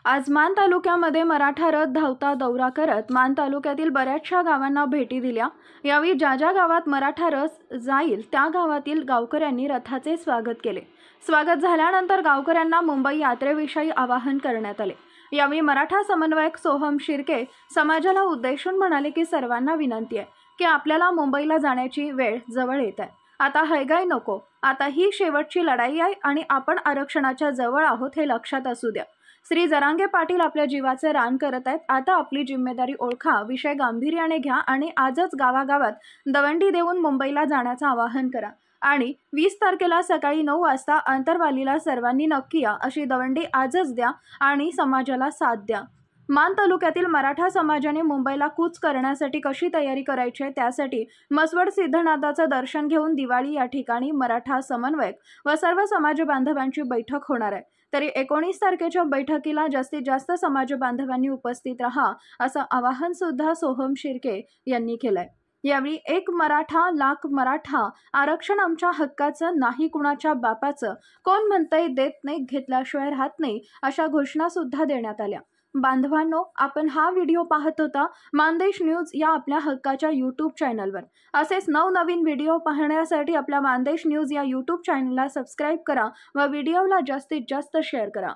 आज मान तालुक्यामध्ये मराठा रथ धावता दौरा करत मान तालुक्यातील बऱ्याचशा गावांना भेटी दिल्या। यावेळी ज्या गावात मराठा रथ जाईल त्या गावातील गावकऱ्यांनी रथाचे स्वागत केले। स्वागत झाल्यानंतर गावकऱ्यांना मुंबई यात्रेविषयी आवाहन करण्यात आले। यावेळी मराठा समन्वयक सोहम शिर्के समाजाला उद्देशून म्हणाले की सर्वांना विनंती आहे की आपल्याला मुंबईला जाण्याची वेळ जवळ येत आहे। आता हयगाय नको, आता ही शेवटची लढाई आहे आणि आपण आरक्षणाच्या जवळ आहोत हे लक्षात असू द्या। श्री जरांगे पाटील आपल्या जीवाचे रान करत आहेत। आता आपली जिम्मेदारी ओळखा, विषय गांभीर्याने घ्या आणि आजच गावागावात दवंडी देऊन मुंबईला जाण्याचं आवाहन करा आणि 20 तारखेला सकाळी 9 वाजता अंतरवालीला सर्वांनी नक्की या, अशी दवंडी आजच द्या आणि समाजाला साथ द्या। मान तालुक्यातील मराठा समाजाने मुंबईला कूच करण्यासाठी कशी तयारी करायची त्यासाठी मसवड सिद्धनाथाचं दर्शन घेऊन दिवाळी या ठिकाणी मराठा समन्वयक व सर्व समाज बांधवांची बैठक होणार आहे। तरी 19 तारखेच्या बैठकीला जास्तीत जास्त समाज बांधवांनी उपस्थित राहा असं आवाहन सुद्धा सोहम शिर्के यांनी केलंय। यावेळी एक मराठा लाख मराठा, आरक्षण आमच्या हक्काचं, नाही कुणाच्या बापाचं, कोण म्हणतंय देत नाही, घेतल्याशिवाय राहत नाही, अशा घोषणा सुद्धा देण्यात आल्या। बांधवांनो, आपण हा व्हिडिओ पाहत होता मानदेश न्यूज या आपल्या हक्काच्या यूट्यूब चॅनलवर। असेच नवनवीन व्हिडिओ पाहण्यासाठी आपल्या मानदेश न्यूज या यूट्यूब चॅनलला सबस्क्राईब करा व व्हिडिओला जास्तीत जास्त शेअर करा।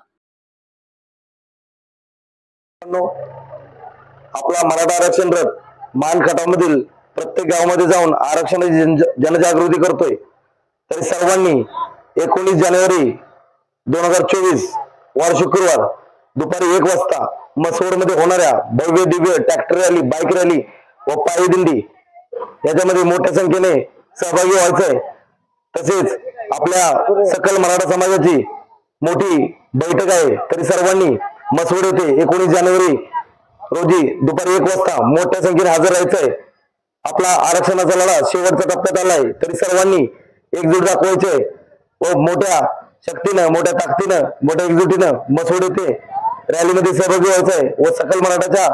आपला मराठा आरक्षण रथ मान खटावमधील प्रत्येक गावामध्ये जाऊन आरक्षणाची जनजागृती करतोय। तरी सर्वांनी 19 जानेवारी 2024 वार शुक्रवार दुपारी 1 वाजता मसवडमध्ये होणाऱ्या भव्य Divya tractor rally, bike rally व पायी दिंडी याच्यामध्ये मोठ्या संख्येने सहभागी व्हायचंय। तसेच आपल्या सकल मराठा समाजाची मोठी बैठक आहे। तरी सर्वांनी मसवड येथे 19 जानेवारी रोजी दुपारी 1 वाजता मोठ्या संख्येने हजर राहायचंय। आपला आरक्षणाचा लढा शेवटच्या टप्प्यात आलाय। तरी सर्वांनी एकजूट दाखवायचे व मोठ्या शक्तीनं, मोठ्या ताकदीनं, मोठ्या एकजुटीनं मसवड येथे रॅलीमध्ये सहभागी व्हायचंय व सकल मराठाच्या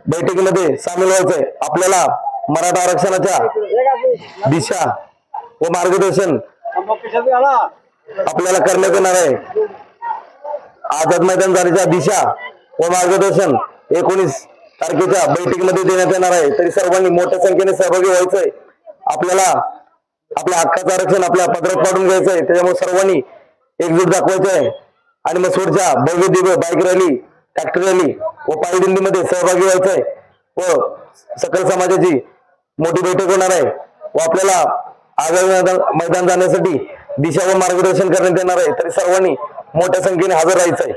बैठकीमध्ये सामील व्हायचंय। आपल्याला मराठा आरक्षणाच्या दिशा व मार्गदर्शन आपल्याला करण्यात येणार आहे। आझाद मैदान जाण्याच्या दिशा व मार्गदर्शन 19 तारखेच्या बैठकीमध्ये देण्यात येणार आहे। तरी सर्वांनी मोठ्या संख्येने सहभागी व्हायचंय। आपल्याला आपल्या हक्काचं आरक्षण आपल्या पदरात पाडून घ्यायचंय। त्याच्यामुळे सर्वांनी एकजूट दाखवायचं आहे आणि मसवडच्या भव्य Divya bike rally, tractor rally व पायी दिंडीमध्ये सहभागी व्हायचंय व सकल समाजाची मोठी बैठक होणार आहे व आपल्याला आगामी मैदान जाण्यासाठी दिशा व मार्गदर्शन करण्यात येणार आहे। तरी सर्वांनी मोठ्या संख्येने हजर राहायचंय।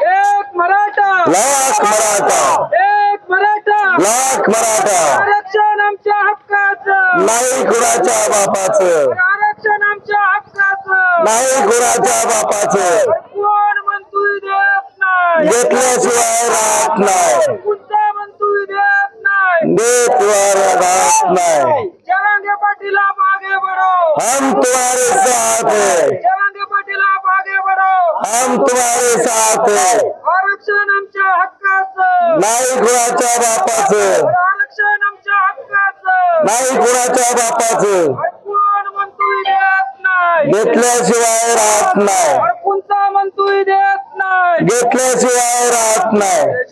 एक मराठा, लाख मराठा, एक मराठा, लाख मराठा, आरक्षण आमच्या हक्काचं, नाही कुणाच्या बापाचं, आरक्षण आमच्या हक्काचं, नाही कुणाच्या बापाचं, कोण म्हणतोय देत नाही, घेतल्याशिवाय राहत नाही, कोणता म्हणतोय देत नाही, देतवर राहत नाही। जरांगे पाटील आप आगे बढ़ो, हम तुम्हारे साथ हैं, जरांगे पाटील आप आगे बढ़ो, हम तुम्हारे साथ हैं, आरक्षण आमच्या हक्काचं, नाही कुणाच्या बापाचं, आरक्षण आमच्या हक्काचं, नाही कुणाच्या बापाचं, कोण म्हणतोय देत नाही, घेतल्याशिवाय राहत नाही, कोणता म्हणतोय देत नाही, घेतल्याशिवाय राहत नाही।